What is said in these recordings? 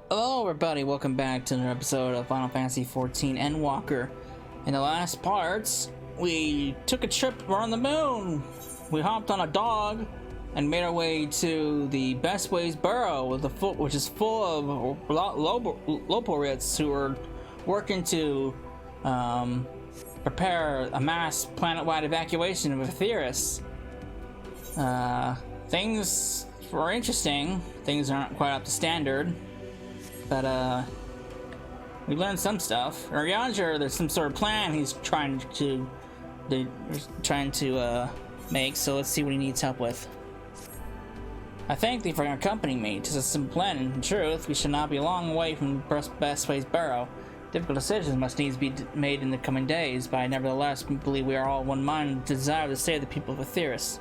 Hello everybody, welcome back to another episode of Final Fantasy XIV Endwalker. In the last parts, we took a trip around the moon. We hopped on a dog and made our way to the Best Ways Burrow, which is full of Loporits who are working to prepare a mass planet-wide evacuation of Aetheris. Things were interesting. Things aren't quite up to standard. But we learned some stuff. Urianger, there's some sort of plan he's trying to make. So let's see what he needs help with. I thank thee for accompanying me. 'Tis a simple plan. In truth, we should not be a long way from Best Ways Burrow. Difficult decisions must needs be made in the coming days, but I nevertheless believe we are all one mind and desire to save the people of Aetheris.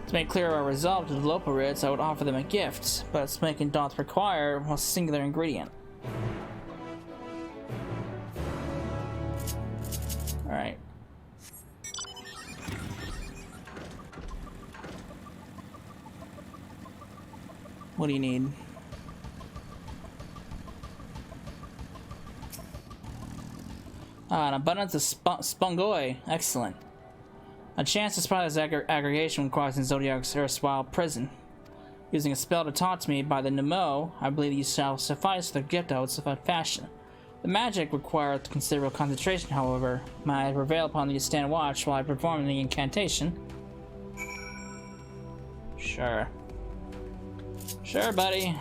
To make clear our resolve to the Loporits, I would offer them a gift, but its making doth require a singular ingredient. Alright. What do you need? An abundance of spongoi. Excellent. A chance to spot this aggregation when crossing Zodiac's erstwhile prison. Using a spell to taunt me by the Nemo, I believe you shall suffice the gift I would suffice fashion. The magic requires considerable concentration, however. May I prevail upon you to stand watch while I perform the incantation? Sure. Sure, buddy.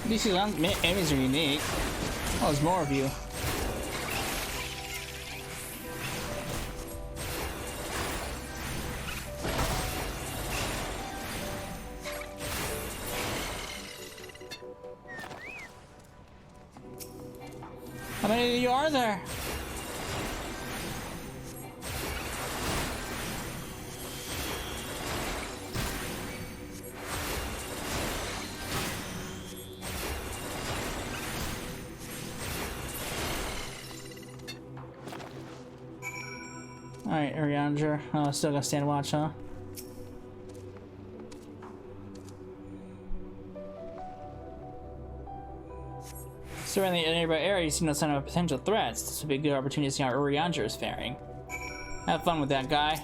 These enemies are unique. Oh, there's more of you. How many of you are there? Alright, Urianger. Oh, still gonna stand watch, huh? Surrounding the nearby area, you see no sign of potential threats. This would be a good opportunity to see how Urianger is faring. Have fun with that guy.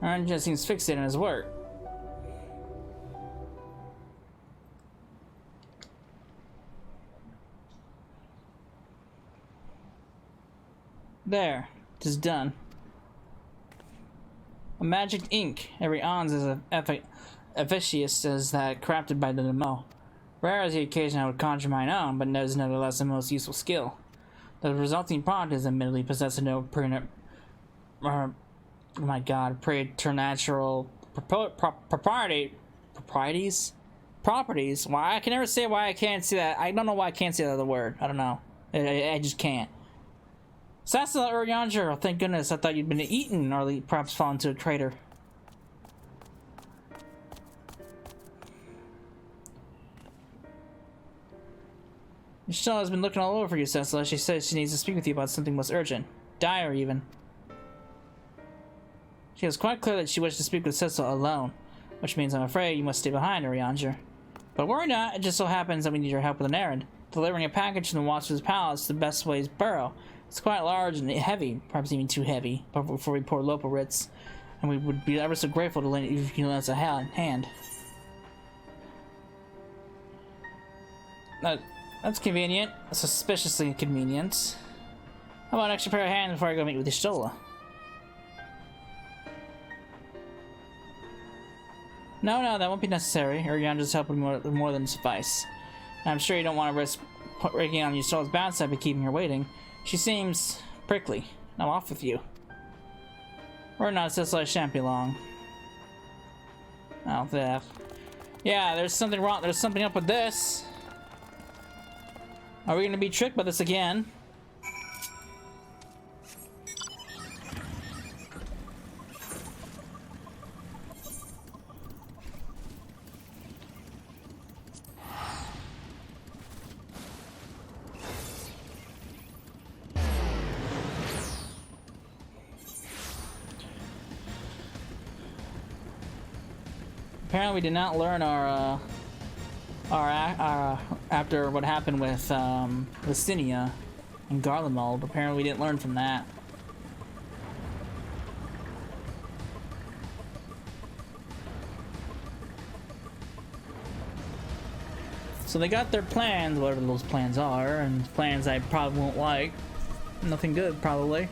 Urianger seems fixated on his work. There, it is done. A magic ink. Every ons is efficacious as that crafted by the Nemo. Rare as the occasion I would conjure mine own, but is nevertheless the most useful skill. The resulting product is admittedly possessing no preternatural properties. Why I can never say why I can't see that. I don't know why I can't say that other word. I don't know. I just can't. Sasla Urianger, oh, thank goodness, I thought you'd been eaten or perhaps fallen into a crater. Michelle has been looking all over for you, Sasla. She says she needs to speak with you about something most urgent. Dire, even. She was quite clear that she wished to speak with Sasla alone, which means I'm afraid you must stay behind, Urianger. But worry not, it just so happens that we need your help with an errand. Delivering a package from the Watcher's Palace to the Best Ways Burrow. It's quite large and heavy, perhaps even too heavy, before we pour Loporits, and we would be ever so grateful to lend if you can lend us a hand. That's convenient. Suspiciously convenient. How about an extra pair of hands before I go meet with Ishtola? No, that won't be necessary. Urianger's help would more than suffice. And I'm sure you don't want to risk breaking on Ishtola's bad side by keeping her waiting. She seems prickly. I'm off with you. Or not, it's just like shan't be long. Oh, that. Yeah, there's something wrong. There's something up with this. Are we gonna be tricked by this again? Apparently we did not learn our after what happened with Listinia and Garlemald. Apparently we didn't learn from that. So they got their plans, whatever those plans are, and plans I probably won't like. Nothing good, probably.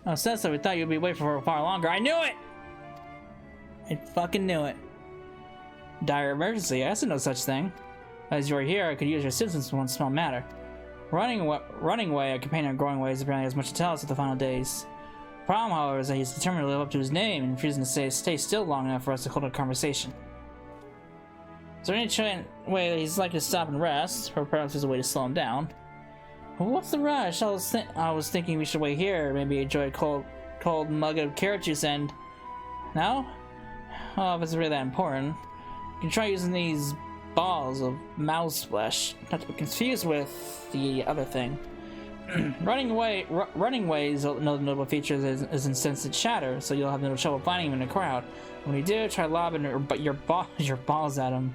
Oh, Cessa, we thought you'd be away for far longer. I knew it! I fucking knew it. Dire emergency? I said no such thing. As you are here, I could use your assistance for one small matter. Running away, a companion of Growing Ways apparently has much to tell us at the final days. The problem, however, is that he's determined to live up to his name and refusing to stay still long enough for us to hold a conversation. Is there any way that he's likely to stop and rest, or perhaps there's a way to slow him down? Well, what's the rush? I was thinking we should wait here, maybe enjoy a cold mug of carrot juice and... No? Oh, if it's really that important. You can try using these balls of mouse flesh, not to be confused with the other thing. Running away's notable feature is instant chatter, so you'll have no trouble finding him in a crowd. When you do, try lobbing your balls at him.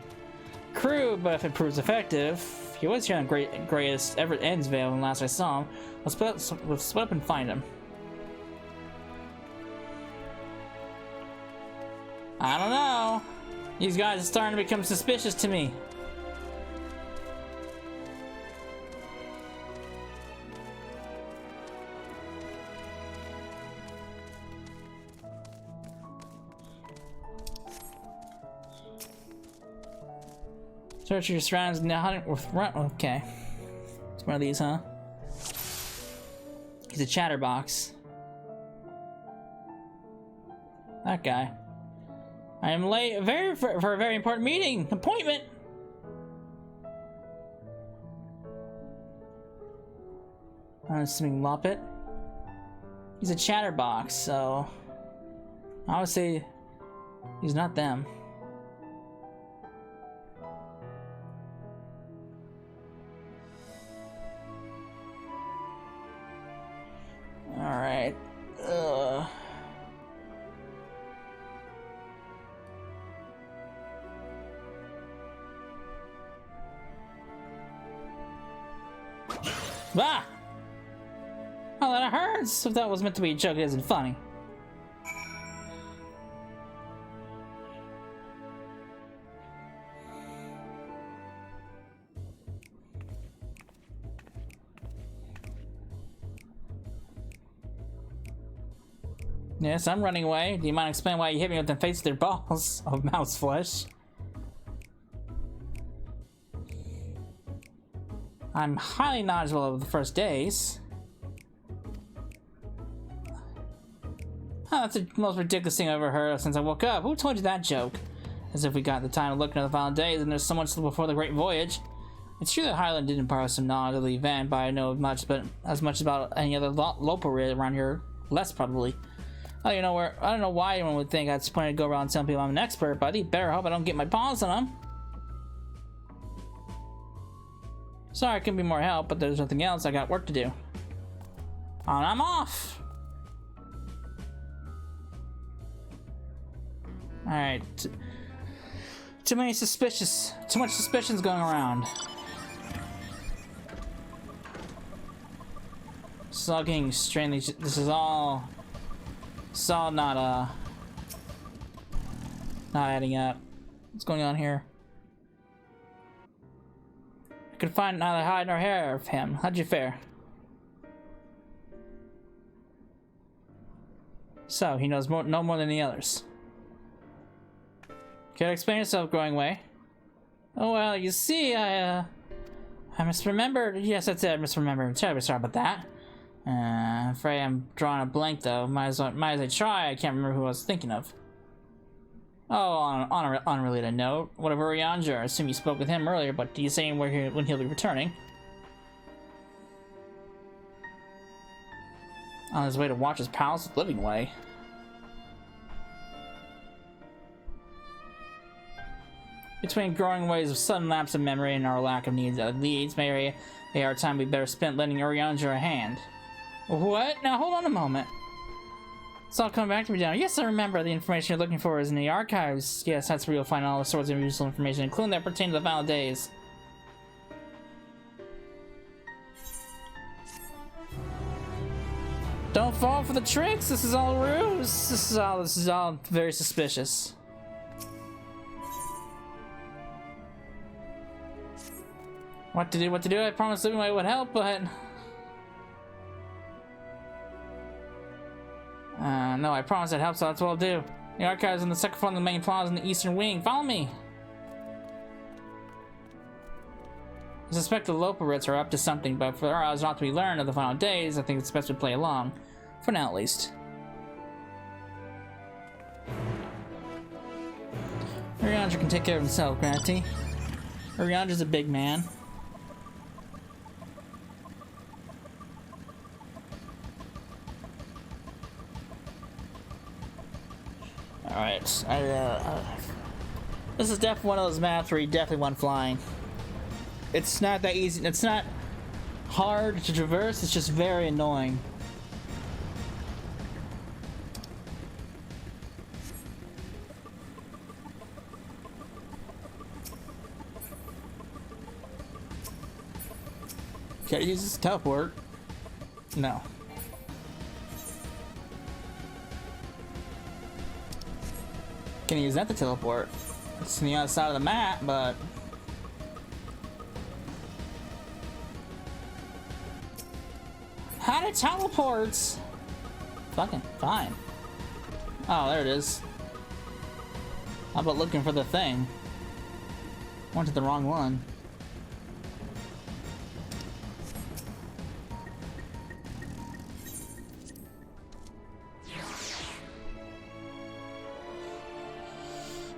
Crude, but if it proves effective. He was here on greatest ever Endsvale when last I saw him. We'll split up and find him. I don't know. These guys are starting to become suspicious to me. Search your surroundings now hunting with run. Okay. It's one of these, huh? He's a chatterbox. That guy. I am late for a very important meeting. Appointment! I'm assuming Loppet. He's a chatterbox, so I would say he's not them. Alright. Ah! Oh, that hurts! If that was meant to be a joke, it isn't funny. Yes, I'm running away. Do you mind explaining why you hit me with the face of their balls of mouse flesh? I'm highly knowledgeable of the first days. Oh, that's the most ridiculous thing I've ever heard since I woke up. Who told you that joke? As if we got the time to look into the final days and there's so much before the Great Voyage. It's true that Highland did impart some knowledge of the event, but I know as much about any other local around here, less probably. Oh, you know where? I don't know why anyone would think I'd point to go around telling people I'm an expert, but I better hope I don't get my paws on them. Sorry, I couldn't be more help, but there's nothing else. I got work to do. And I'm off. All right. Too much suspicions going around. Slugging, straining. This is all not adding up. What's going on here? I could find neither hide nor hair of him. How'd you fare? So he knows no more than the others. Care to explain yourself, Growing Way? Oh well, you see, I misremembered. Yes, that's it. I misremembered. Terribly sorry about that. I'm afraid I'm drawing a blank though. Might as well try. I can't remember who I was thinking of. Oh, on an unrelated note, what of Urianger? I assume you spoke with him earlier, but do you say when he'll be returning? On his way to watch his palace living way. Between growing waves of sudden lapse of memory and our lack of leads, maybe our time we better spent lending Urianger a hand. What? Now hold on a moment. It's all coming back to me now. Yes, I remember. The information you're looking for is in the archives. Yes, that's where you'll find all the sorts of useful information, including that pertain to the final days. Don't fall for the tricks. This is all a ruse. This is all very suspicious. What to do? I promised living way would help, but no, I promise it helps, so that's what I'll do. The archives on the second floor of the main plaza in the eastern wing. Follow me! I suspect the Loperites are up to something, but for our odds not to be learned of the final days, I think it's best to play along. For now, at least. Urianger can take care of himself, Granty. Urianger's a big man. Alright, this is definitely one of those maps where you definitely want flying. It's not that easy, it's not hard to traverse, it's just very annoying. Can I use this teleport? No. Can I use that to teleport? It's on the other side of the map, but how to teleports? Fucking fine. Oh, there it is. How about looking for the thing? Went to the wrong one.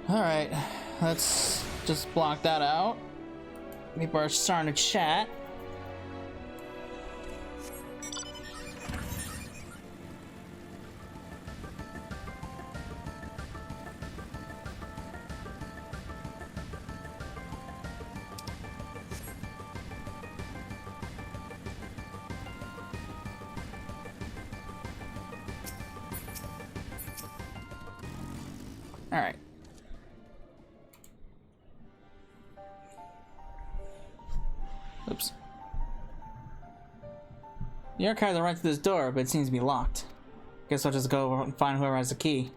Alright, let's just block that out. People are starting to chat. Alright. Oops. The archives are right to this door, but it seems to be locked. Guess I'll just go and find whoever has the key.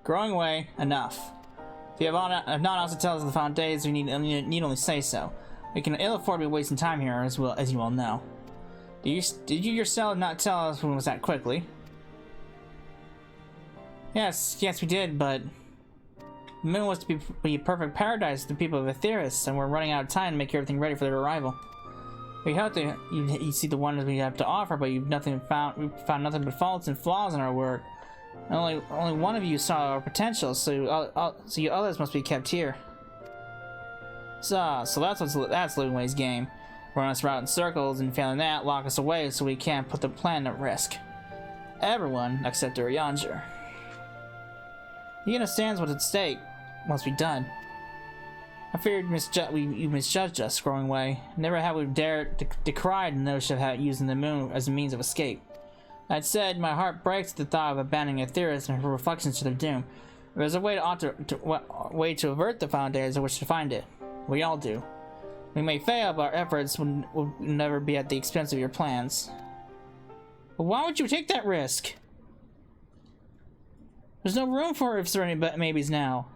Growing away, enough. If you have not else to tell us of the final days, we need only say so. We can ill afford to be wasting time here, as you all know. Did you yourself not tell us when it was that quickly? Yes, we did, but the moon was to be a perfect paradise to the people of Aetheris, and we're running out of time to make everything ready for their arrival. We hope that you see the wonders we have to offer, but we've found nothing but faults and flaws in our work. And only one of you saw our potential, so you others must be kept here. So that's Living Way's game. Run us around in circles, and failing that, lock us away so we can't put the plan at risk. Everyone except Urianger. He understands what's at stake. Must be done. I feared you misjudged us, Growing Way. Never have we dared decry the notion of using the moon as a means of escape. That said, my heart breaks at the thought of abandoning Aetheris and her reflections to their doom. If there's a way to avert the final days, I wish to find it. We all do. We may fail, but our efforts will never be at the expense of your plans. But why would you take that risk? There's no room for ifs or any maybes now.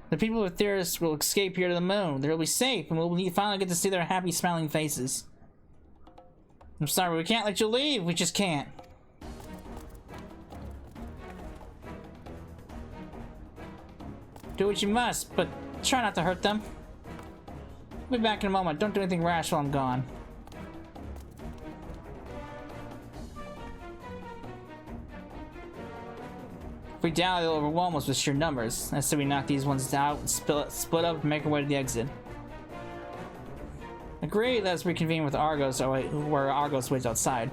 The people of Aetheris will escape here to the moon. They'll be safe, and we'll finally get to see their happy, smiling faces. I'm sorry, we can't let you leave. We just can't. Do what you must, but try not to hurt them. I'll be back in a moment. Don't do anything rash while I'm gone. If we die, they'll overwhelm us with sheer numbers. Instead, we knock these ones out and split up and make our way to the exit. Agree, let's reconvene with Argos, where Argos waits outside.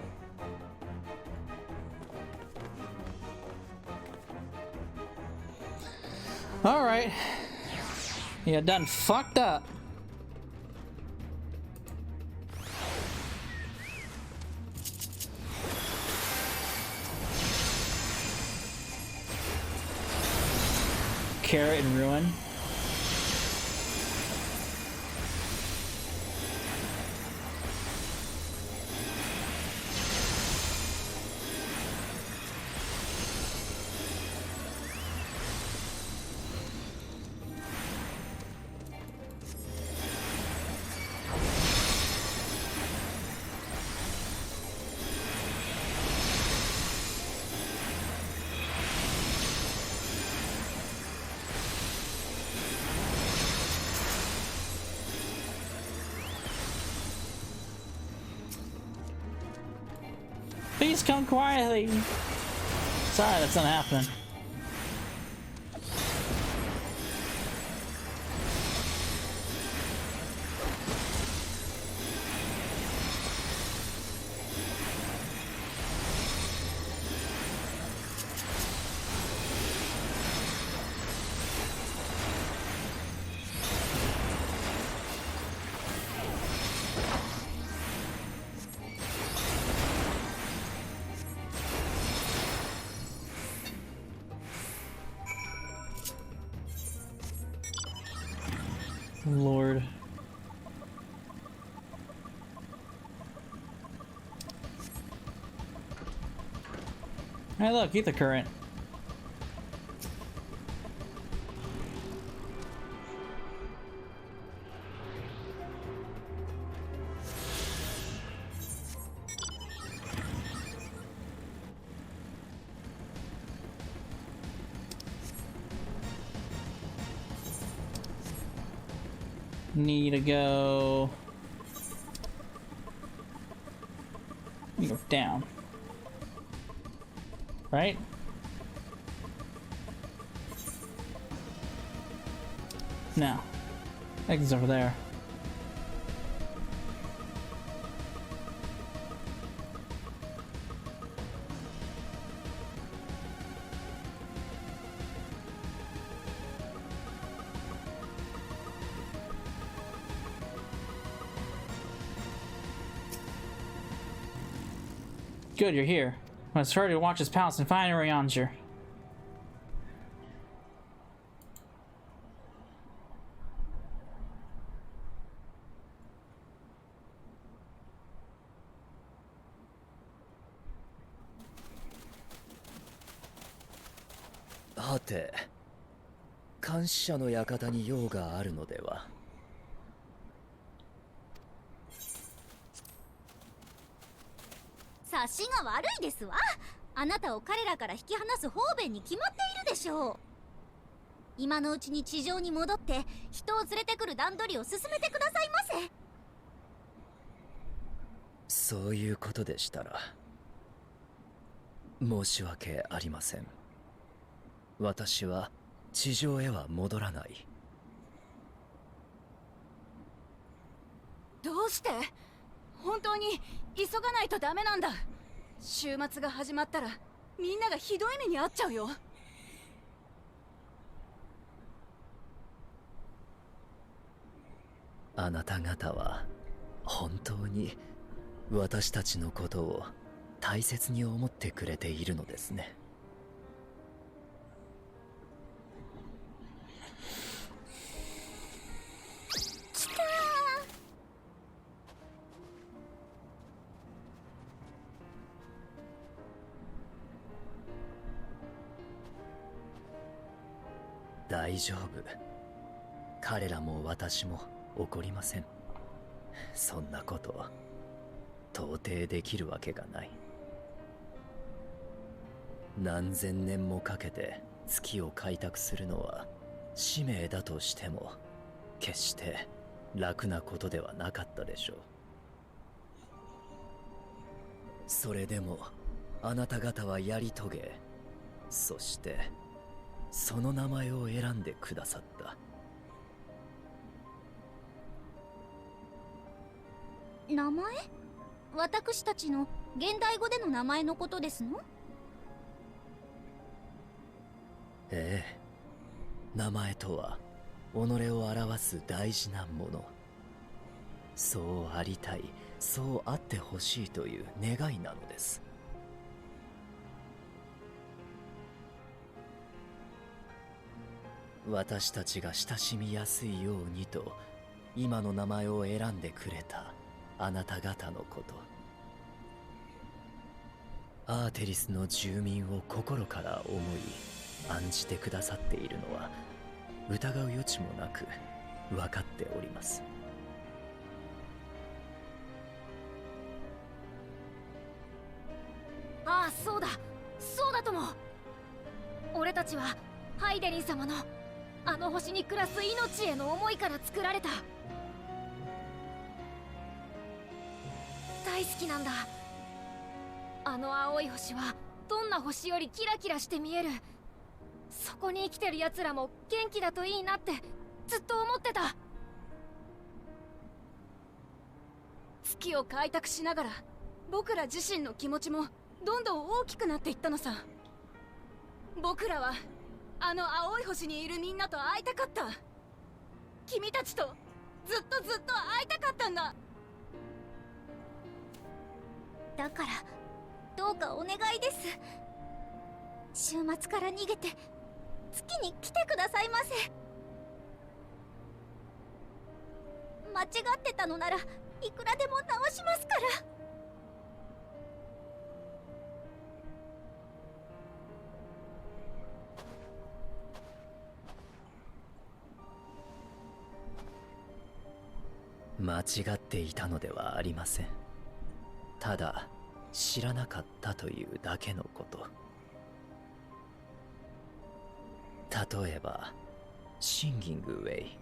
Alright. Yeah, done fucked up. Carrot and ruin. Please come quietly. Sorry, that's not happening. Lord. Hey look, ether current. Need to go. You go down. Right? No. Exit's over there. Good, you're here. Let's hurry to watch his palace and find Urianger. Hate, 監視者の館に用があるのでは。察しが悪いですわ。あなたを彼らから引き離す方便に決まっているでしょう。今のうちに地上に戻って人を連れてくる段取りを進めてくださいませ。そういうことでしたら申し訳ありません。私は地上へは戻らない。どうして？本当に急がないとダメなんだ。週末が始まったらみんながひどい目に遭っちゃうよ。あなた方は本当に私たちのことを大切に思ってくれているのですね。大丈夫。彼らも私も怒りません。そんなこと到底できるわけがない。何千年もかけて月を開拓するのは使命だとしても決して楽なことではなかったでしょう。それでもあなた方はやり遂げ、そしてその名前を選んでくださった。名前？私たちの現代語での名前のことですの？ええ、名前とは己を表す大事なもの。そうありたい、そうあってほしいという願いなのです。私たちが親しみやすいようにと今の名前を選んでくれたあなた方のこと、アーテリスの住民を心から思い案じてくださっているのは疑う余地もなく分かっております。ああ、そうだとも。俺たちはハイデリン様のあの星に暮らす命への思いから作られた。大好きなんだ。あの青い星はどんな星よりキラキラして見える。そこに生きてる奴らも元気だといいなってずっと思ってた。月を開拓しながら僕ら自身の気持ちもどんどん大きくなっていったのさ。僕らはあの青い星にいるみんなと会いたかった。君たちとずっと会いたかったんだ。だからどうかお願いです。週末から逃げて月に来てくださいませ。間違ってたのならいくらでも直しますから。間違っていたのではありません。ただ知らなかったというだけのこと。例えばシンギングウェイ、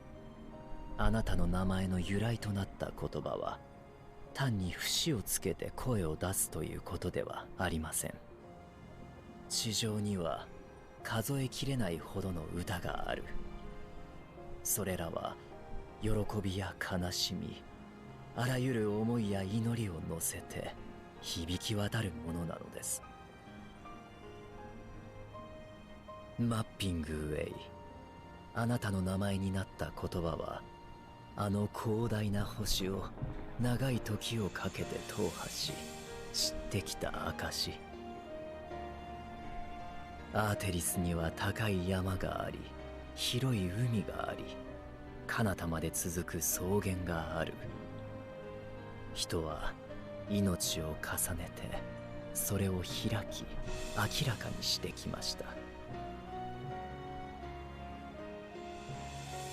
あなたの名前の由来となった言葉は単に節をつけて声を出すということではありません。地上には数えきれないほどの歌がある。それらは喜びや悲しみ、あらゆる思いや祈りを乗せて響き渡るものなのです。マッピングウェイ、あなたの名前になった言葉はあの広大な星を長い時をかけて踏破し知ってきた証。アーテリスには高い山があり、広い海があり、彼方まで続く草原がある。人は命を重ねてそれを開き明らかにしてきました。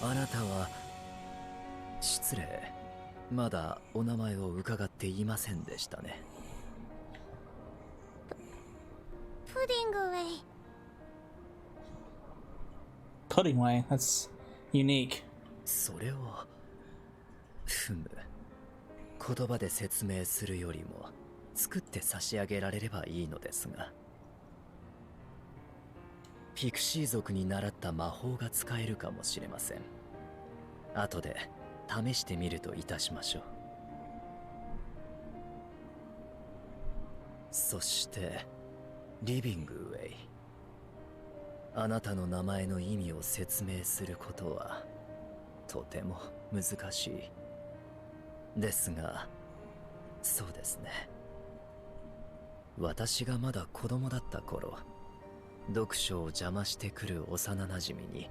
あなたは失礼、まだお名前を伺っていませんでしたね。プディングウェイ。Pudding way. That's unique. それを言葉で説明するよりも作って差し上げられればいいのですが、ピクシー族に習った魔法が使えるかもしれません。後で試してみるといたしましょう。そしてリビングウェイ、あなたの名前の意味を説明することはとても難しいですが、そうですね、私がまだ子供だった頃、読書を邪魔してくる幼なじみに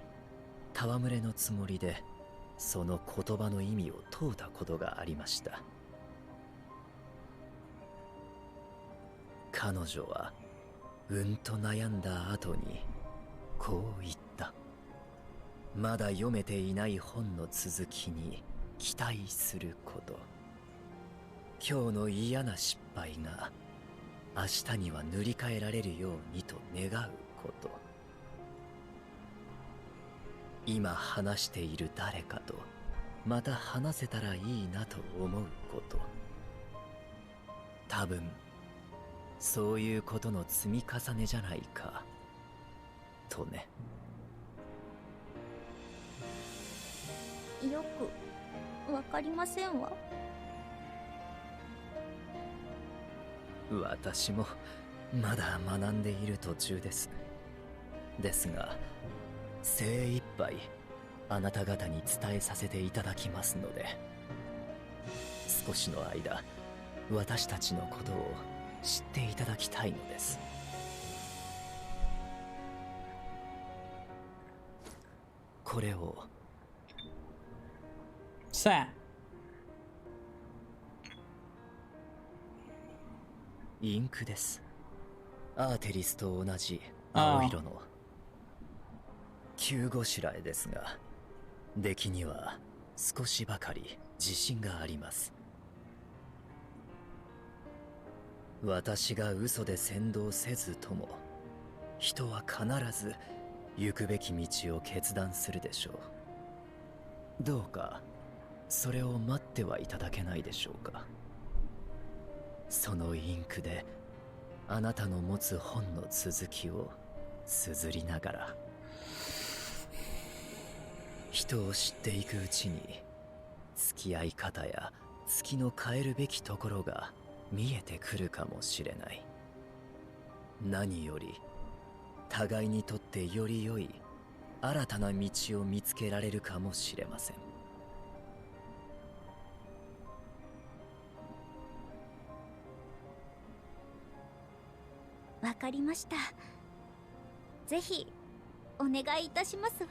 戯れのつもりでその言葉の意味を問うたことがありました。彼女はうんと悩んだ後にこう言った。まだ読めていない本の続きに期待すること。今日の嫌な失敗が明日には塗り替えられるようにと願うこと。今話している誰かとまた話せたらいいなと思うこと。多分そういうことの積み重ねじゃないかとね。よくわかりませんわ。私もまだ学んでいる途中です。ですが精一杯あなた方に伝えさせていただきますので、少しの間私たちのことを知っていただきたいのです。これをさあ、インクです。アーテリスと同じ青色の急ごしらえですが、出来には少しばかり自信があります。私が嘘で先導せずとも、人は必ず行くべき道を決断するでしょう。どうかそれを待ってはいただけないでしょうか。そのインクであなたの持つ本の続きを綴りながら、人を知っていくうちに付き合い方や月の変えるべきところが見えてくるかもしれない。何より互いにとってより良い新たな道を見つけられるかもしれません。わかりました。ぜひお願いいたしますわ。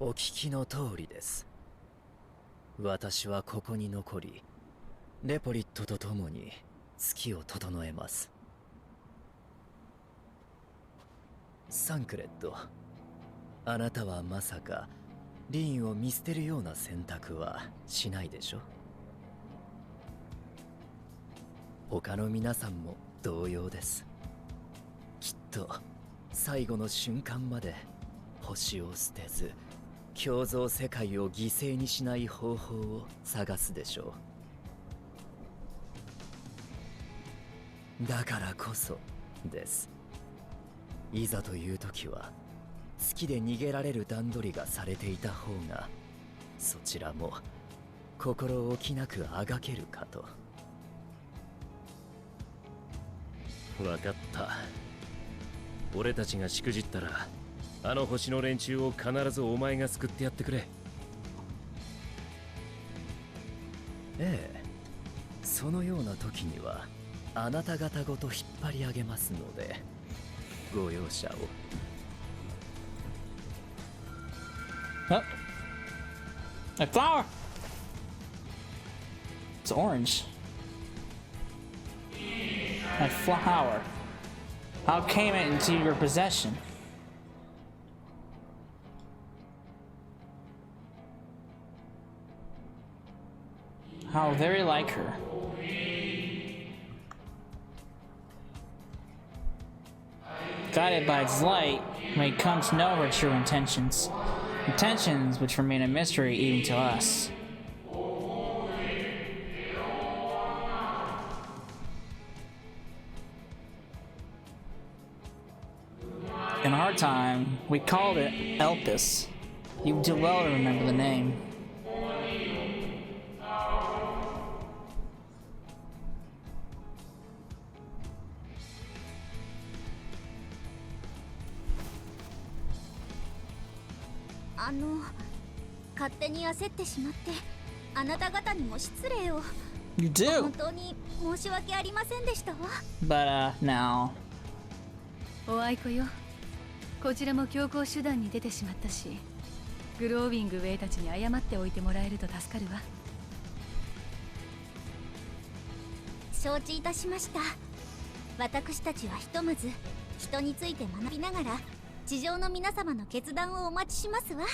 お聞きの通りです。私はここに残り、レポリットと共に月を整えます。サンクレット、あなたはまさかリーンを見捨てるような選択はしないでしょ。他の皆さんも同様です。きっと最後の瞬間まで星を捨てず、共存世界を犠牲にしない方法を探すでしょう。だからこそです。いざという時は月で逃げられる段取りがされていた方が、そちらも心置きなくあがけるかと。分かった。俺たちがしくじったら、あの星の連中を必ずお前が救ってやってくれ。ええ、そのような時にはあなた方ごと引っ張り上げますので、ご容赦を。Oh. A flower! It's orange. A flower. How came it into your possession? How very like her. Guided by its light, may come to know her true intentions. Intentions which remain a mystery even to us. In our time, we called it Elpis. You would do well to remember the name.あの、勝手に焦ってしまってあなた方にも失礼を。 You do! 本当に申し訳ありませんでしたわ。 But, now. おあいこよ、こちらも強行手段に出てしまったし、グローウィングウェイたちに謝っておいてもらえると助かるわ。承知いたしました。私たちはひとまず人について学びながら地上の皆様の決断をお待ちしますわ。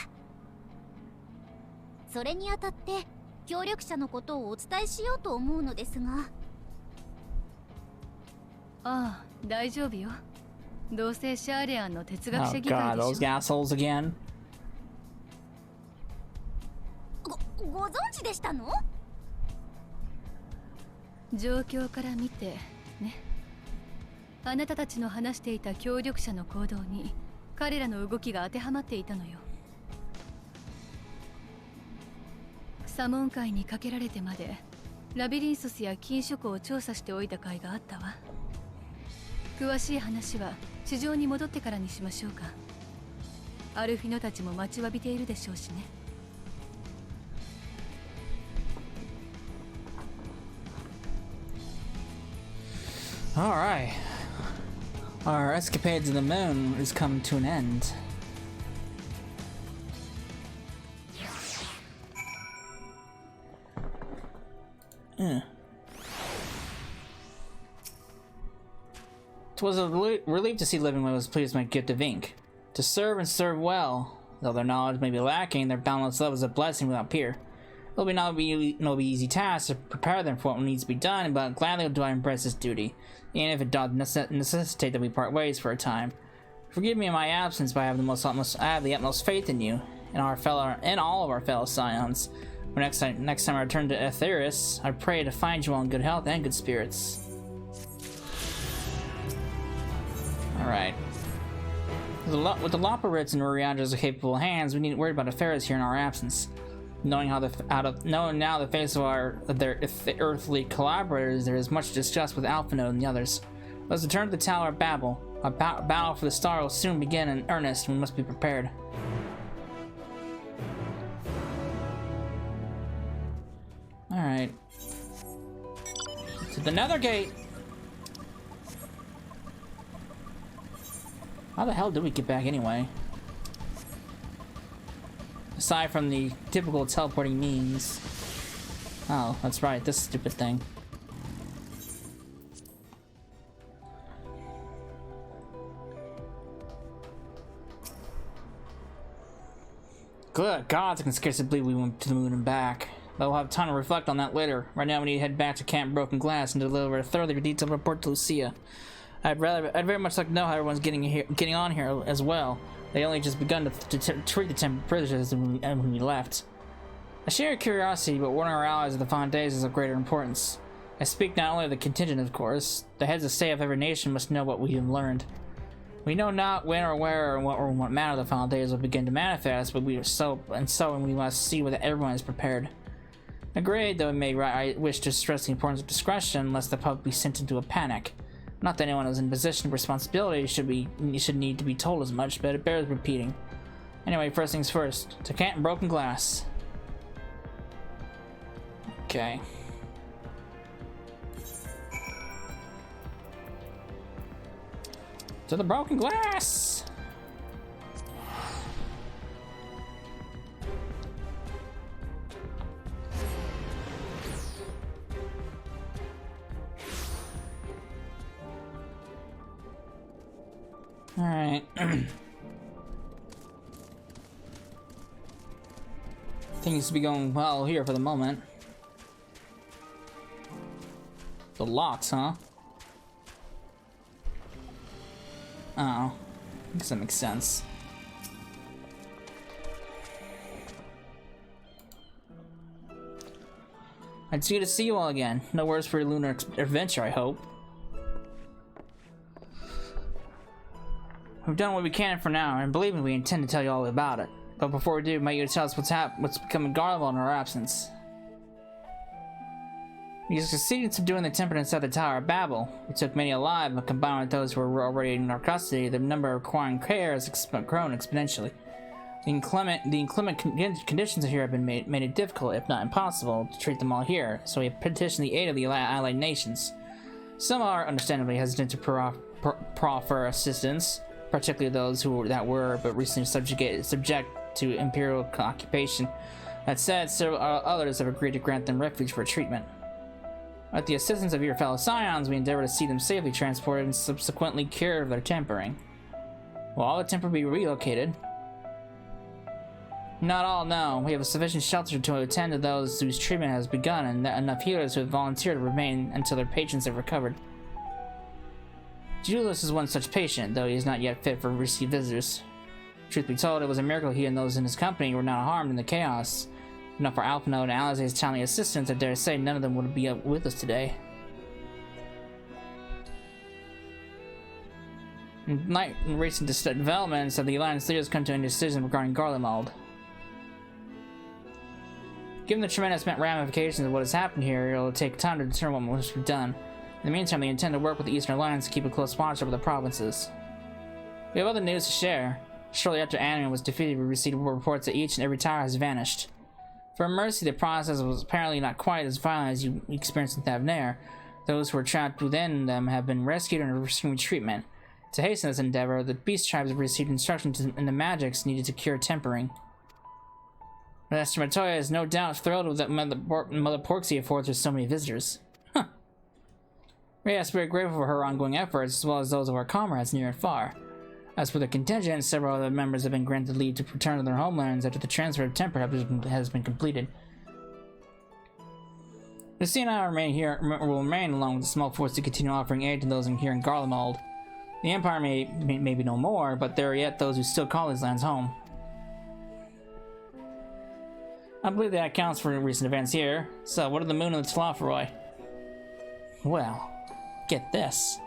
それにあたって協力者のことをお伝えしようと思うのですが。ああ、大丈夫よ。どうせシャーレアンの哲学 Oh 者議 god, 会で those しょ。 assholes again. ご存知でしたの？状況から見てね。あなたたちの話していた協力者の行動に彼らの動きが当てはまっていたのよ。左門会にかけられてまでラビリンソスや禁書庫を調査しておいた甲斐があったわ。詳しい話は地上に戻ってからにしましょうか。アルフィノたちも待ちわびているでしょうしね。Alright. Our escapade to the moon is coming to an end. Twas a relief to see living was pleased with my gift of ink. To serve and serve well. Though their knowledge may be lacking, their boundless love is a blessing without peer. It'll be no easy task to prepare them for what needs to be done, but gladly do I embrace this duty, even if it does necessitate that we part ways for a time. Forgive me in my absence, but I have the utmost faith in you and all of our fellow scions. When next time I return to Aetheris, I pray to find you all in good health and good spirits. Alright. With the Loporits and Uriangers in capable hands, we needn't worry about affairs here in our absence. Knowing now the face of their earthly collaborators, there is much distrust with Alphinaud and the others. Let's return to the Tower of Babel. Our battle for the star will soon begin in earnest, and we must be prepared. Alright. To the Nether Gate! How the hell did we get back anyway? Aside from the typical teleporting means. Oh, that's right, this stupid thing. Good gods, I can scarcely believe we went to the moon and back. But we'll have time to reflect on that later. Right now we need to head back to Camp Broken Glass and deliver a thoroughly detailed report to Lucia. I'd very much like to know how everyone's getting on here as well. They only just begun to treat the temple prisoners when we left. I share your curiosity, but warning our allies of the Fondays is of greater importance. I speak not only of the contingent, of course. The heads of state of every nation must know what we have learned. We know not when or where or what manner the Fondays will begin to manifest, but we must see whether everyone is prepared. Agreed, though I wish to stress the importance of discretion, lest the public be sent into a panic. Not that anyone who's in position of responsibility should need to be told as much, but it bears repeating. Anyway, first things first. To Camp Broken Glass. Okay. To the Broken Glass! Alright. Things to be going well here for the moment. The locks, huh? Oh. I guess that makes sense. It's good to see you all again. No worries for your lunar adventure, I hope. We've done what we can for now, and believe me, we intend to tell you all about it. But before we do, might you tell us what's becoming Garland in our absence? We succeeded in subduing the temper inside the Tower of Babel. We took many alive, but combined with those who were already in our custody, the number requiring care has grown exponentially. The inclement conditions here have made it difficult, if not impossible, to treat them all here, so we have petitioned the aid of the allied nations. Some are understandably hesitant to proffer assistance, particularly those that were but recently subject to imperial occupation. That said, several others have agreed to grant them refuge for treatment. With the assistance of your fellow scions, we endeavor to see them safely transported and subsequently cured of their tempering. Will all the temper be relocated? Not all, no. We have a sufficient shelter to attend to those whose treatment has begun, and enough healers who have volunteered to remain until their patrons have recovered. Julius is one such patient, though he is not yet fit for receive visitors. Truth be told, it was a miracle he and those in his company were not harmed in the chaos. Enough for Alphinaud and Alizé's timely assistance, I dare say none of them would be with us today. In recent developments, the Alliance leaders come to a decision regarding Garlemald. Given the tremendous ramifications of what has happened here, it'll take time to determine what must be done. In the meantime, they intend to work with the Eastern Alliance to keep a close watch over the provinces. We have other news to share. Shortly after Anion was defeated, we received reports that each and every tower has vanished. For Mercy, the process was apparently not quite as violent as you experienced in Thavnair. Those who were trapped within them have been rescued and are receiving treatment. To hasten this endeavor, the Beast Tribes have received instructions in the magics needed to cure tempering. Master Matoya is no doubt thrilled with that Mother Porxia affords her so many visitors. Huh. Yes, we are grateful for her ongoing efforts, as well as those of our comrades near and far. As for the contingent, several other members have been granted leave to return to their homelands after the transfer of temper has been completed. Lucy and I will remain along with the small force to continue offering aid to those here in Garlemald. The Empire may be no more, but there are yet those who still call these lands home. I believe that accounts for recent events here. So, what are the moon and the Tlafroy? Well, get this.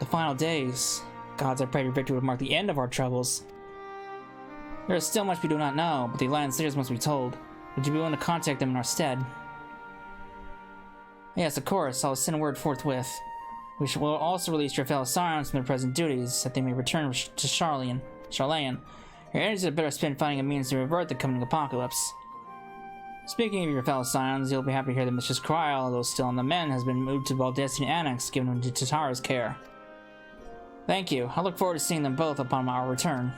The final days. Gods, I pray your victory would mark the end of our troubles. There is still much we do not know, but the Alliance leaders must be told. Would you be willing to contact them in our stead? Yes, of course. I'll send word forthwith. We will also release your fellow Scions from their present duties, that they may return to Charlayan. Your energies are better spent finding a means to revert the coming apocalypse. Speaking of your fellow Scions, you'll be happy to hear that Mistress Kryl, although still on the mend, has been moved to Baldestian Annex, given into Tatara's care. Thank you. I look forward to seeing them both upon our return.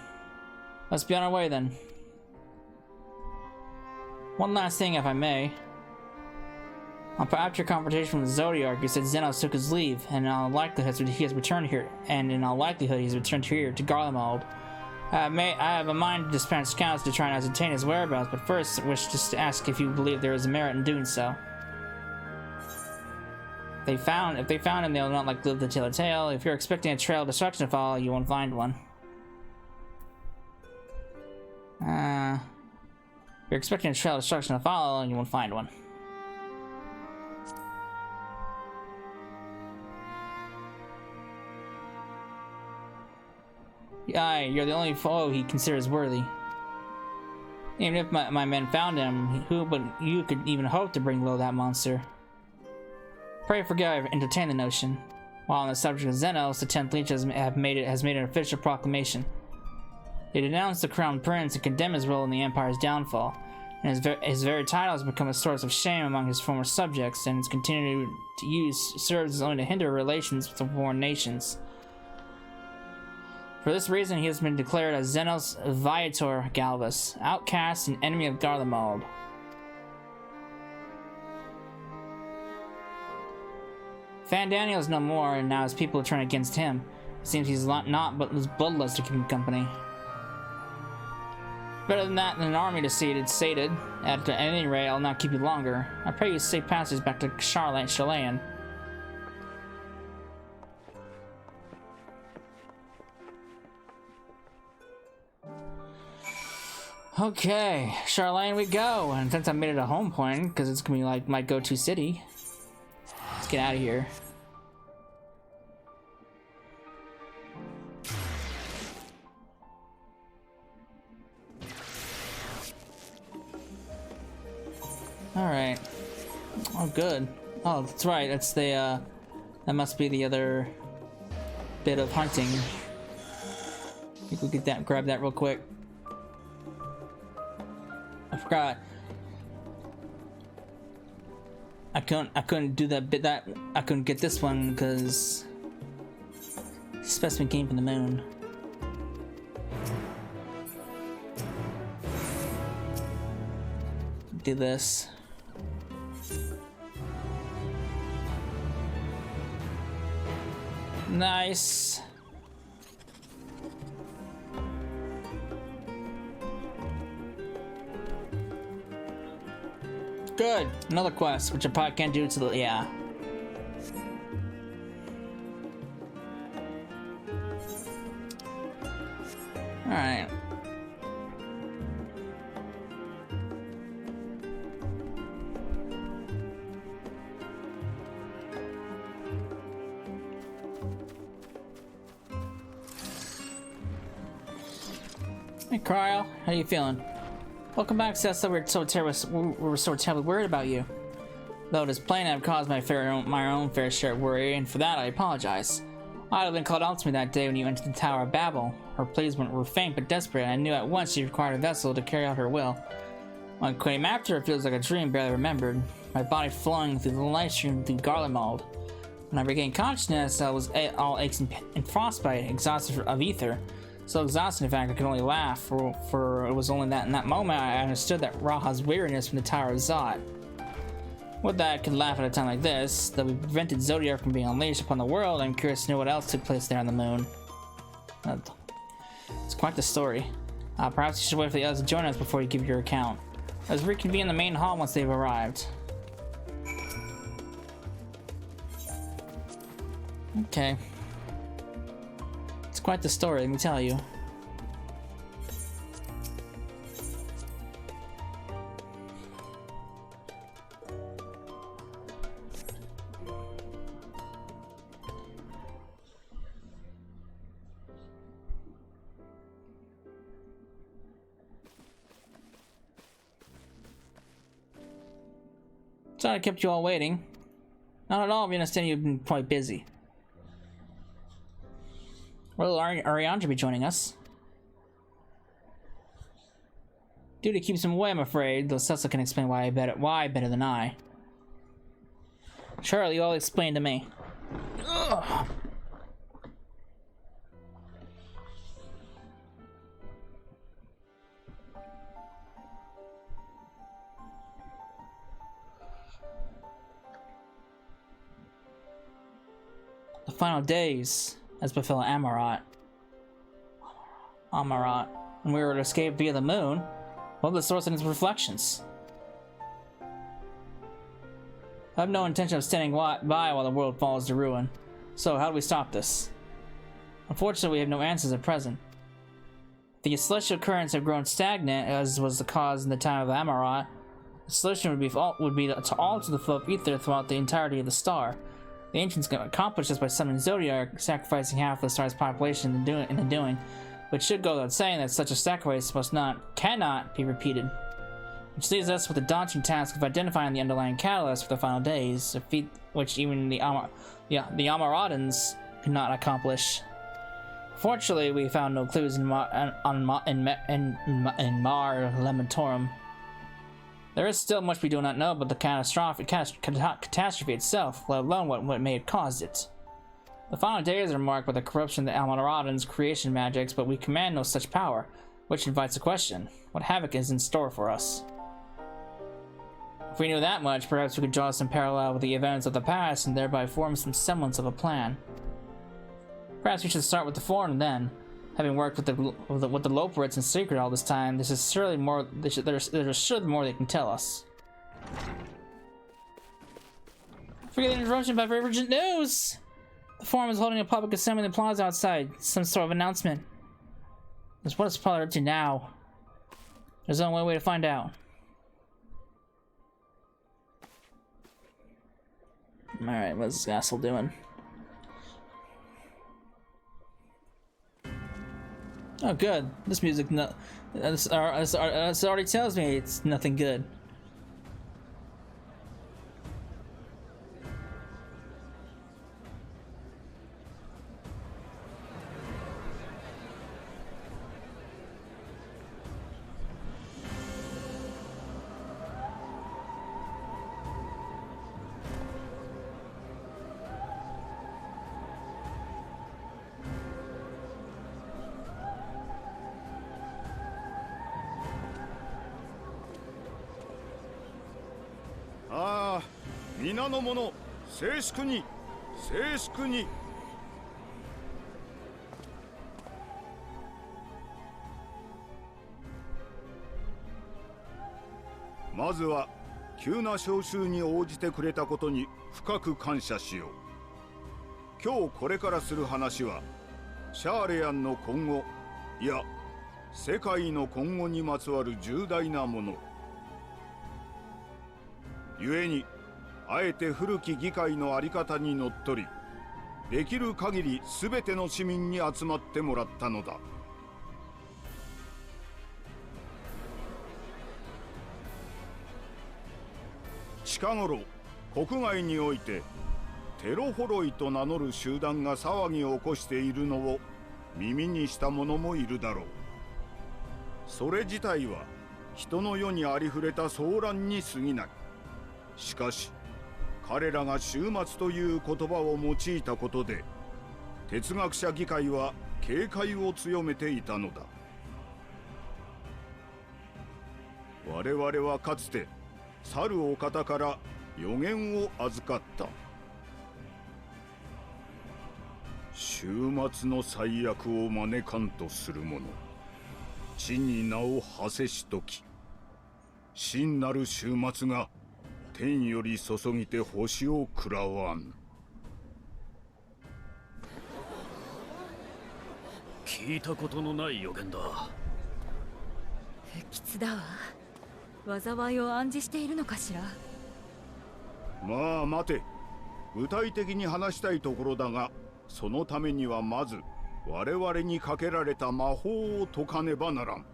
Let's be on our way then. One last thing, if I may. After your confrontation with Zodiark, you said Xenos took his leave, and in all likelihood he has returned here. To Garlemald. I have a mind to dispatch scouts to try and ascertain his whereabouts, but first I wish just to ask if you believe there is a merit in doing so. If they found him, they'll not live to tell a tale. If you're expecting a trail of destruction to follow, you won't find one. If you're expecting a trail of destruction to follow, you won't find one. Aye, you're the only foe he considers worthy. Even if my men found him, who but you could even hope to bring low that monster? Pray forgive I've entertained the notion. While on the subject of Xenos, the 10th Leech has made an official proclamation. They denounce the Crown Prince and condemn his role in the Empire's downfall, and his very title has become a source of shame among his former subjects, and its continuing to use serves only to hinder relations with the foreign nations. For this reason, he has been declared as Xenos Viator Galvus, outcast and enemy of Garlemald. Fandaniel is no more, and now his people turn against him. It seems he's not but is bloodless to keep him company. Better than that than an army sated. At any rate, I'll not keep you longer. I pray you safe passage back to Charlayan. Okay, Charlayan we go, and since I made it a home point, because it's gonna be like my go-to city, let's get out of here. Alright. Oh, good. Oh, that's right, that's the, that must be the other bit of hunting. I think we'll get that, grab that real quick. I forgot. I couldn't do that bit. I couldn't get this one because specimen came from the moon. Do this. Nice. Good. Another quest, which I probably can't do to the yeah. Alright. Hey, Cryo, how you feeling? Welcome back, Seth. We're so terribly worried about you. Though it is plain I've caused my own fair share of worry, and for that I apologize. I'd have been called out to me that day when you entered the Tower of Babel. Her pleas were faint but desperate, and I knew at once she required a vessel to carry out her will. When I came after, it feels like a dream barely remembered. My body flowing through the light stream through Garlemald. When I regained consciousness, I was all aches and frostbite, exhausted of ether. So exhausted, in fact, I could only laugh, for it was only that in that moment I understood that Raha's weariness from the Tower of Zot. Would that I could laugh at a time like this, that we prevented Zodiac from being unleashed upon the world. I'm curious to know what else took place there on the moon. It's quite the story. Perhaps you should wait for the others to join us before you give your account. Let's reconvene in the main hall once they've arrived. Okay. It's quite the story, let me tell you. Sorry I kept you all waiting. Not at all, we understand you've been quite busy. Will Urianger be joining us? Duty keeps him away, I'm afraid, though Cecil can explain why better than I. Charlie, you all explain to me. Ugh. The final days, as befell Amarat, when we were to escape via the moon, what was the source of his reflections? I have no intention of standing by while the world falls to ruin. So, how do we stop this? Unfortunately, we have no answers at present. The celestial currents have grown stagnant, as was the cause in the time of Amarat. The solution would be to alter the flow of ether throughout the entirety of the star. The ancients accomplished this by summoning Zodiac, sacrificing half of the star's population in the doing, but should go without saying that such a sacrifice cannot be repeated. Which leaves us with the daunting task of identifying the underlying catalyst for the final days, a feat which even the Amaradans could not accomplish. Fortunately, we found no clues in Mar Lematorum. There is still much we do not know about the catastrophe itself, let alone what may have caused it. The final days are marked by the corruption of the Almoradans' creation magics, but we command no such power, which invites a question: what havoc is in store for us? If we knew that much, perhaps we could draw some parallel with the events of the past and thereby form some semblance of a plan. Perhaps we should start with the foreign then. Having worked with the Loporits in secret all this time, this is surely more. There's surely more they can tell us. Forget the interruption by very urgent news. The forum is holding a public assembly in the plaza outside. Some sort of announcement. That's what it's probably up to now. There's only one way to find out. All right, what's this asshole doing? Oh, good. This music, this already tells me it's nothing good.ああ、皆の者、静粛に、静粛に。まずは急な招集に応じてくれたことに深く感謝しよう。今日これからする話はシャーレヤンの今後、いや世界の今後にまつわる重大なもの。故にあえて古き議会の在り方にのっとり、できる限り全ての市民に集まってもらったのだ。近頃国外においてテロホロイと名乗る集団が騒ぎを起こしているのを耳にした者もいるだろう。それ自体は人の世にありふれた騒乱に過ぎない。しかし彼らが終末という言葉を用いたことで、哲学者議会は警戒を強めていたのだ。我々はかつて去るお方から予言を預かった。終末の最悪を招かんとする者、地に名を馳せしとき、真なる終末が天より注ぎて星を食らわん。聞いたことのない予言だ。不吉だわ。災いを暗示しているのかしら。まあ待て、具体的に話したいところだが、そのためにはまず我々にかけられた魔法を解かねばならん。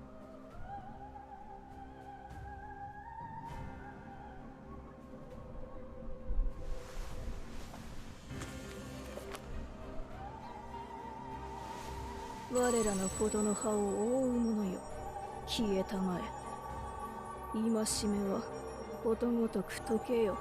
我らのことの葉を覆うものよ、消えたまえ。戒めはことごとく解けよ。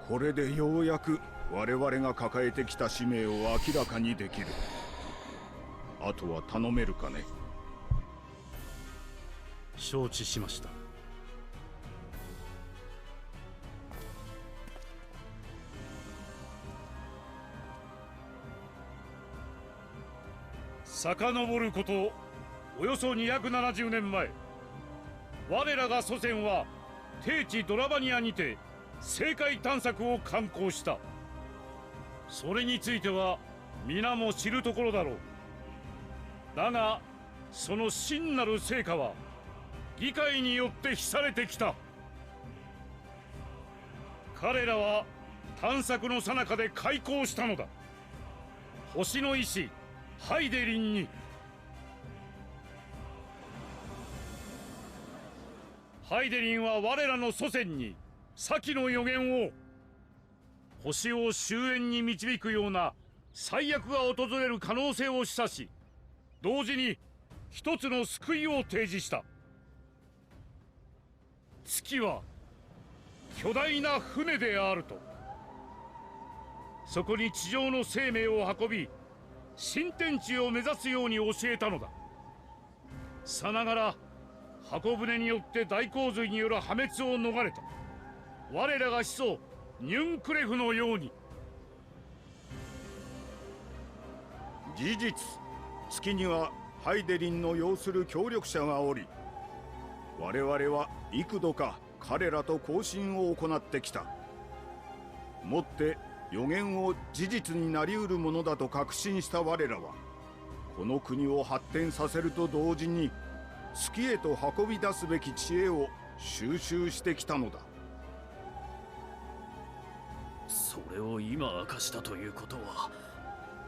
これでようやく我々が抱えてきた使命を明らかにできる。あとは頼めるかね。承知しました。遡ることおよそ270年前、我らが祖先は低地ドラバニアにて政界探索を敢行した。それについては皆も知るところだろう。だがその真なる成果は議会によって秘されてきた。彼らは探索の最中で開口したのだ。星の医師ハイデリンに。ハイデリンは我らの祖先に先の予言を、星を終焉に導くような最悪が訪れる可能性を示唆し、同時に一つの救いを提示した。月は巨大な船であると。そこに地上の生命を運び、新天地を目指すように教えたのだ。さながら箱舟によって大洪水による破滅を逃れた我らが始祖ニュンクレフのように。事実、月にはハイデリンの擁する協力者がおり、我々は幾度か彼らと交信を行ってきた。もって予言を事実になりうるものだと確信した我らは、この国を発展させると同時に月へと運び出すべき知恵を収集してきたのだ。それを今明かしたということは、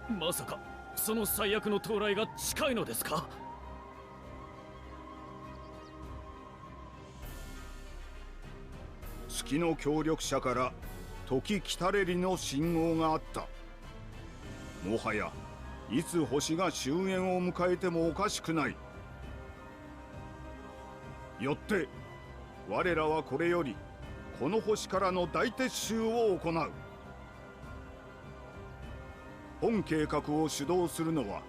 まさかその最悪の到来が近いのですか？月の協力者から時来たれりの信号があった。もはやいつ星が終焉を迎えてもおかしくない。よって我らはこれよりこの星からの大撤収を行う。本計画を主導するのは、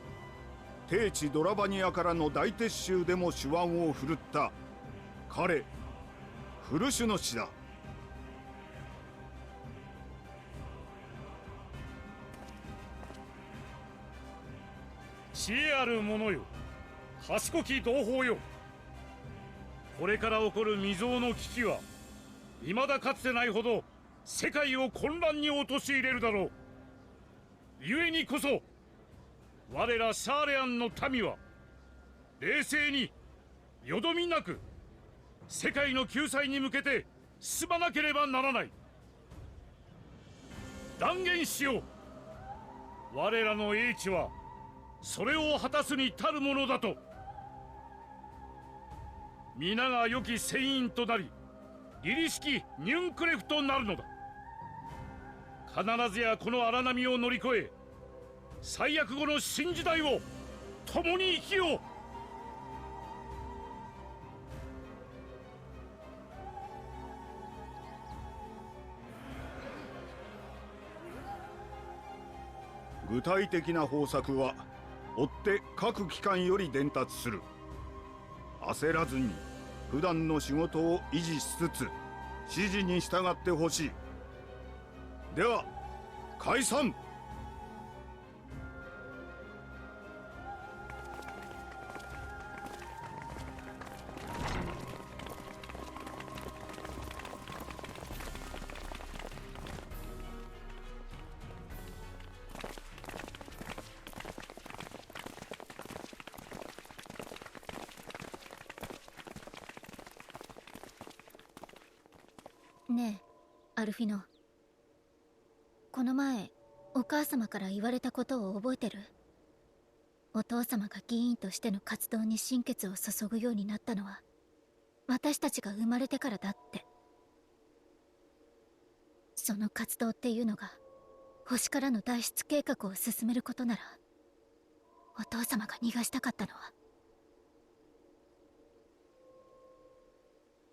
低地ドラバニアからの大撤収でも手腕を振るった彼フルシュの死だ。知恵ある者よ、賢き同胞よ。これから起こる未曾有の危機は未だかつてないほど世界を混乱に陥れるだろう。故にこそ我らシャーレアンの民は冷静によどみなく世界の救済に向けて進まなければならない。断言しよう。我らの英知はそれを果たすに足るものだと。皆が良き船員となり、凛々しきニュンクレフとなるのだ。必ずやこの荒波を乗り越え、最悪後の新時代を共に生きよう。具体的な方策は追って各機関より伝達する。焦らずに普段の仕事を維持しつつ指示に従ってほしい。では解散。ねえアルフィノ、この前お母様から言われたことを覚えてる？お父様が議員としての活動に心血を注ぐようになったのは私たちが生まれてからだって。その活動っていうのが星からの脱出計画を進めることなら、お父様が逃がしたかったのは。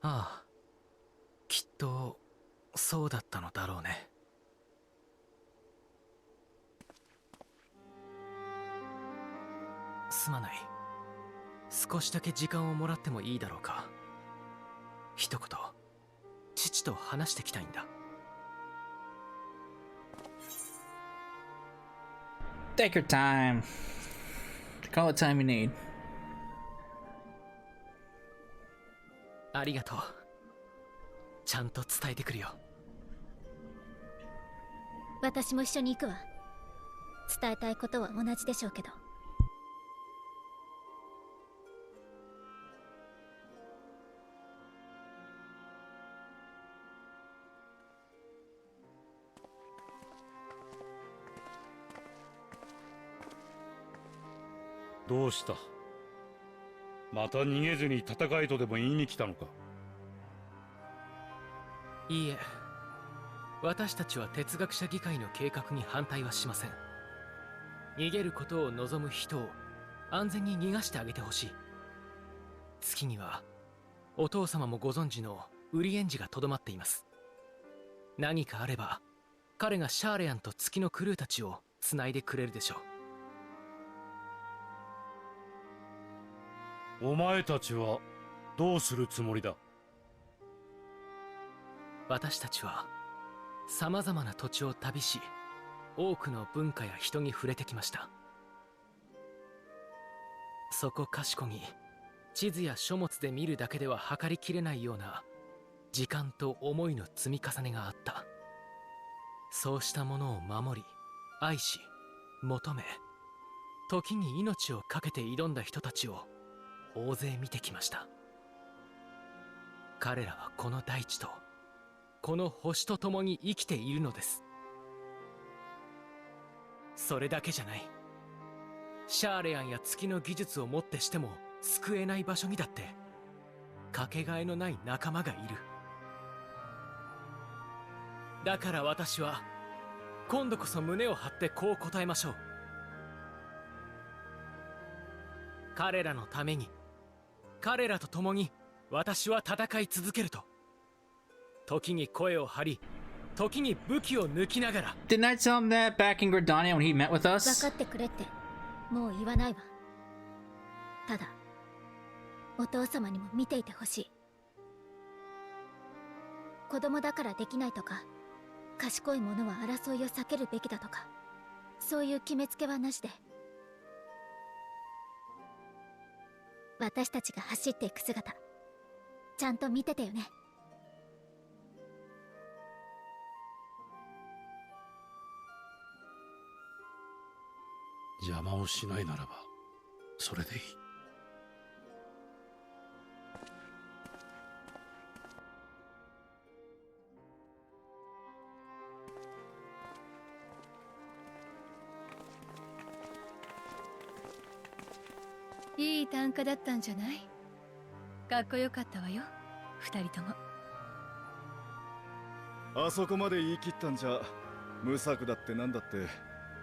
ああ、きっとそうだったのだろうね。すまない。少しだけ時間をもらってもいいだろうか。一言父と話してきたいんだ。Take your time. Call it time you need. ありがとう。ちゃんと伝えてくるよ。私も一緒に行くわ。伝えたいことは同じでしょうけど。どうした？また逃げずに戦えとでも言いに来たのか？いいえ、私たちは哲学者議会の計画に反対はしません。逃げることを望む人を安全に逃がしてあげてほしい。月にはお父様もご存知のウリエンジがとどまっています。何かあれば彼がシャーレアンと月のクルーたちをつないでくれるでしょう。お前たちはどうするつもりだ？私たちは様々な土地を旅し、多くの文化や人に触れてきました。そこかしこに地図や書物で見るだけでは測りきれないような時間と思いの積み重ねがあった。そうしたものを守り、愛し、求め、時に命を懸けて挑んだ人たちを大勢見てきました。彼らはこの大地とこの星と共に生きているのです。それだけじゃない。シャーレアンや月の技術をもってしても救えない場所にだってかけがえのない仲間がいる。だから私は今度こそ胸を張ってこう答えましょう。彼らのために、彼らと共に私は戦い続けると。時に声を張り、時に武器を抜きながら。 Didn't I tell him that back in Gridania when he met with 分 us? かってくれってもう言わないわ。ただお父様にも見ていてほしい。子供だからできないとか、賢い者は争いを避けるべきだとか、そういう決めつけはなしで、私たちが走っていく姿ちゃんと見てたよね。邪魔をしないならばそれでいい。いい単価だったんじゃない？かっこよかったわよ、二人とも。あそこまで言い切ったんじゃ無策だってなんだって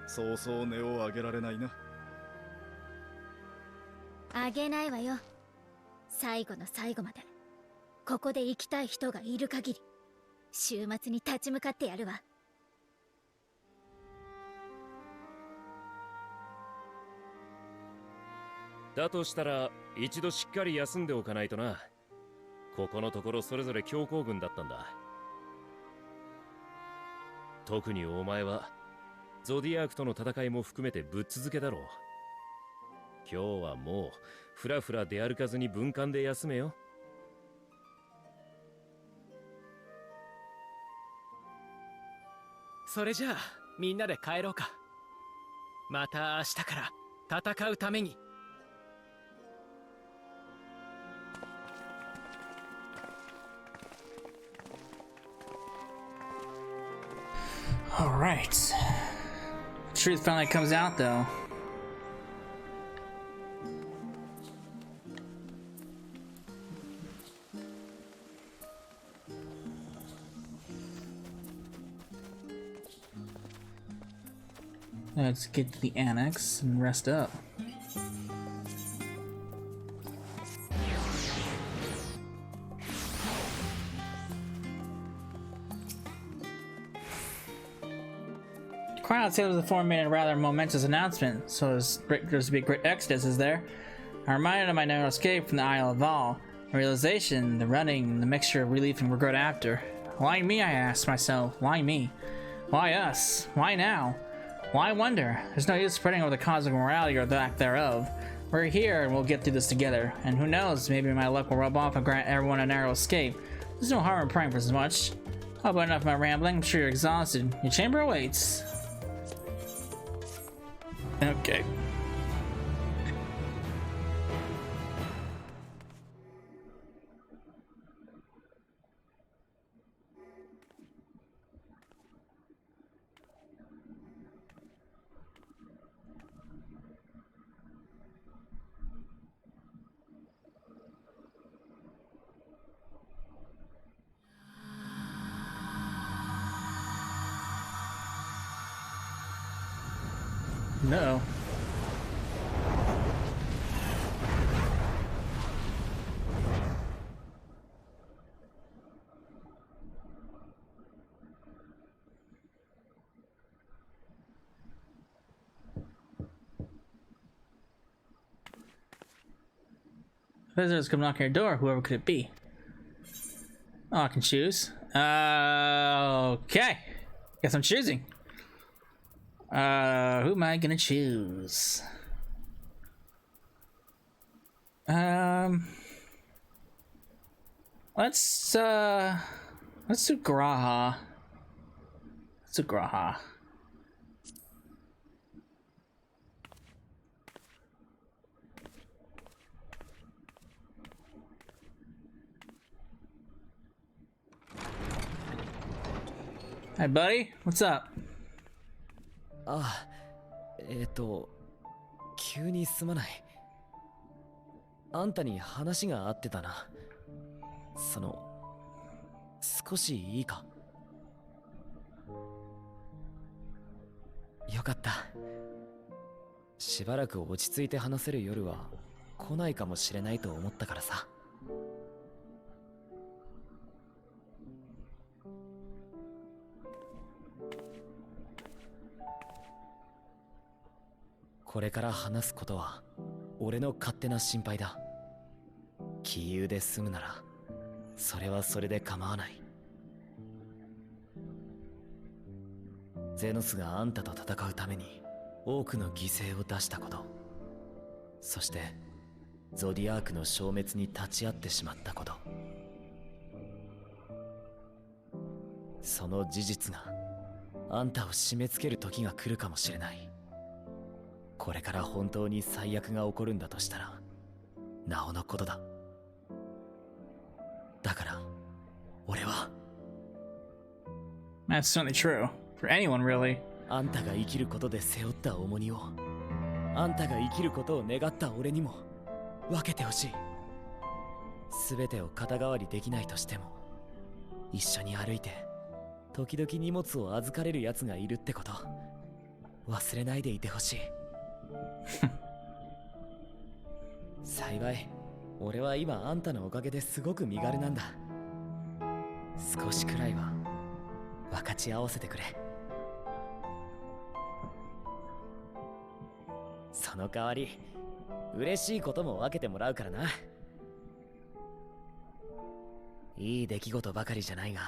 そうそう値を上げられないな。あげないわよ。最後の最後までここで生きたい人がいる限り週末に立ち向かってやるわ。だとしたら一度しっかり休んでおかないとな。ここのところそれぞれ強行軍だったんだ。特にお前はゾディアークとの戦いも含めてぶっ続けだろう。今日はもうフラフラ出歩かずに分間で休めよ。それじゃあみんなで帰ろうか。また明日から戦うために。Alright. Truth finally comes out though. Let's get to the annex and rest up. Crowd sailed to the forum made a rather momentous announcement, so there's to be a great exodus, is there? I'm reminded of my narrow escape from the Isle of Val, the realization, the running, the mixture of relief and regret after. Why me, I asked myself, why me? Why us? Why now? Why wonder? There's no use spreading over the cosmic morality or the lack thereof. We're here and we'll get through this together, and who knows, maybe my luck will rub off and grant everyone a narrow escape. There's no harm in praying for as much. How about enough of my rambling? I'm sure you're exhausted. Your chamber awaits. Okay. No. Visitors come knock on your door, whoever could it be? Oh, I can choose. Okay. Guess I'm choosing. Who am I gonna choose? Let's do Graha. Let's do Graha. Hi, buddy. What's up? あ、急にすまない。あんたに話があってたな。少しいいか？よかった。しばらく落ち着いて話せる夜は来ないかもしれないと思ったからさ。これから話すことは俺の勝手な心配だ。杞憂で済むならそれはそれで構わない。ゼノスがあんたと戦うために多くの犠牲を出したこと、そしてゾディアークの消滅に立ち会ってしまったこと、その事実があんたを締め付ける時が来るかもしれない。これから本当に最悪が起こるんだとしたらなおのことだ。だから俺は That's certainly true. For anyone, really. あんたが生きることで背負った重荷を、あんたが生きることを願った俺にも分けてほしい。全てを肩代わりできないとしても、一緒に歩いて時々荷物を預かれる奴がいるってこと忘れないでいてほしい。幸い俺は今あんたのおかげですごく身軽なんだ。少しくらいは分かち合わせてくれ。その代わり嬉しいことも分けてもらうからな。いい出来事ばかりじゃないが、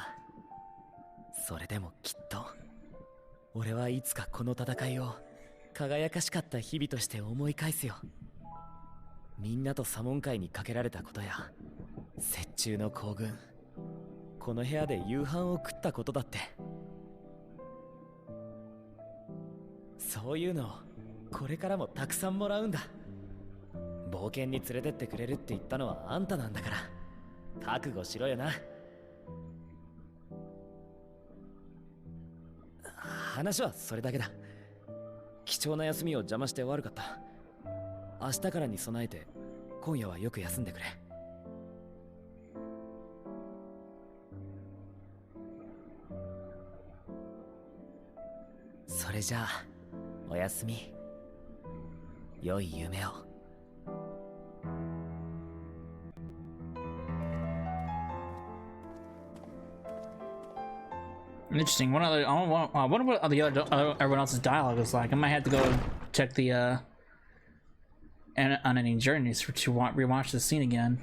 それでもきっと俺はいつかこの戦いを輝かしかった日々として思い返すよ。みんなと左門会にかけられたことや雪中の行軍、この部屋で夕飯を食ったことだって、そういうのをこれからもたくさんもらうんだ。冒険に連れてってくれるって言ったのはあんたなんだから覚悟しろよな。話はそれだけだ。貴重な休みを邪魔して悪かった。明日からに備えて今夜はよく休んでくれ。それじゃあおやすみ。良い夢を。Interesting. I wonder what everyone else's dialogue is like. I might have to go check the unending journeys to rewatch the scene again.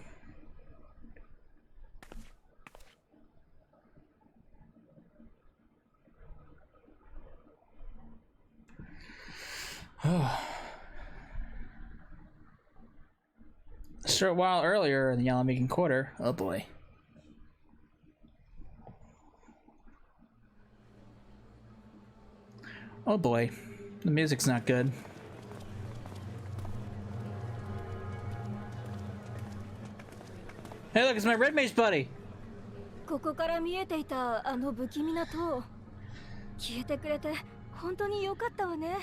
A short while earlier in the Yellow Making Quarter. Oh boy. Oh boy, the music's not good. Hey look, it's my red mage buddy! ここから見えていたあの不気味な塔、消えてくれて本当に良かったわね。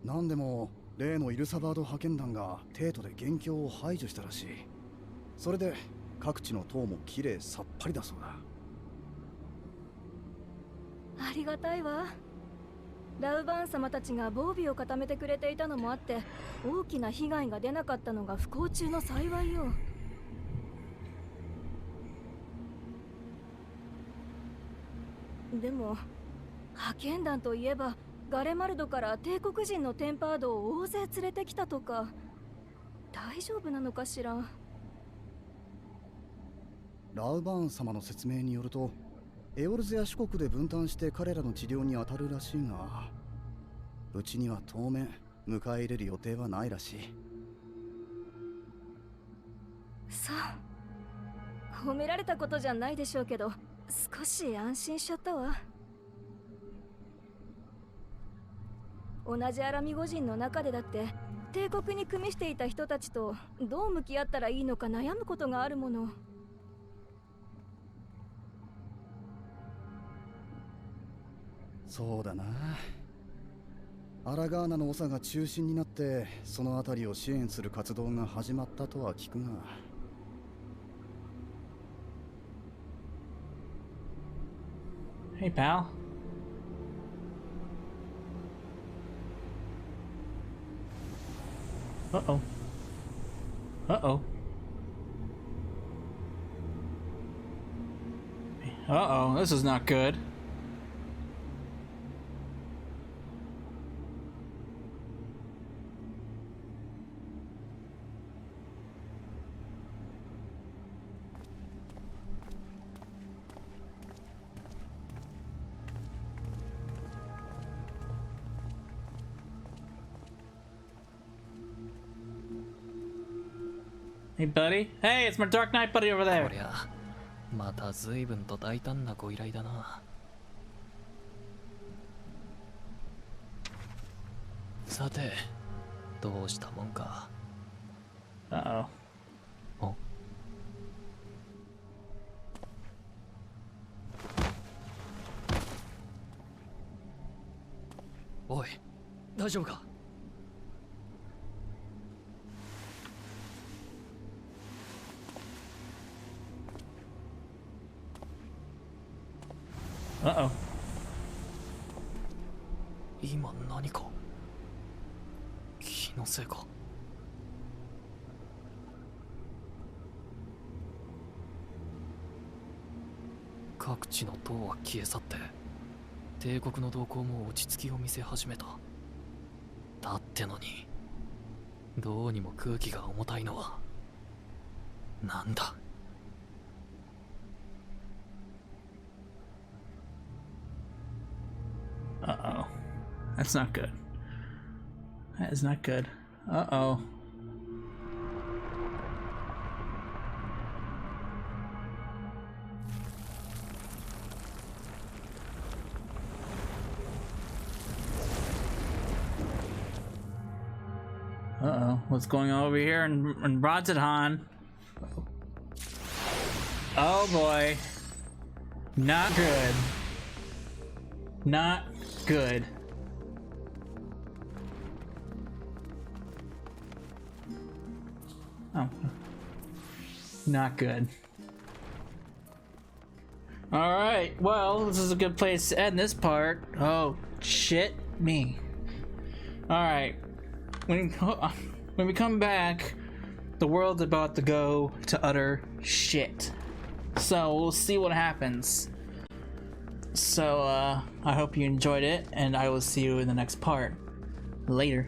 なんでも例のイルサバード派遣団が帝都で元凶を排除したらしい。それで各地の塔もきれいさっぱりだそうだ。ありがたいわ。ラウバーン様たちが防備を固めてくれていたのもあって大きな被害が出なかったのが不幸中の幸いよ。でも派遣団といえばガレマルドから帝国人のテンパードを大勢連れてきたとか、大丈夫なのかしら。ラウバーン様の説明によるとエオルゼや四国で分担して彼らの治療に当たるらしいが、うちには当面迎え入れる予定はないらしい。さあ、褒められたことじゃないでしょうけど少し安心しちゃったわ。同じアラミゴ人の中でだって帝国に組みしていた人たちとどう向き合ったらいいのか悩むことがあるもの。そうだな。アラガーナの長が中心になってその辺りを支援する活動が始まったとは聞くが。Hey, pal. Uh-oh. Uh-oh. Uh-oh, this is not good. Hey, buddy. Hey, it's my Dark Knight buddy over there. こりゃまた随分と大胆なご依頼だな。さて、どうしたもんか。Uh-oh. おおい、大丈夫か。Uh-oh. 今何か気のせいか。各地の塔は消え去って帝国の動向も落ち着きを見せ始めた。だってのにどうにも空気が重たいのはなんだ。Uh-oh. That's not good. That is not good. Uh-oh. Uh-oh. What's going on over here in Rodzahan? Oh boy. Not good. Not good. Oh. Not good. Alright, well, this is a good place to end this part. Oh, shit me. Alright. When we come back, the world's about to go to utter shit. So, we'll see what happens. So, I hope you enjoyed it, and I will see you in the next part. Later.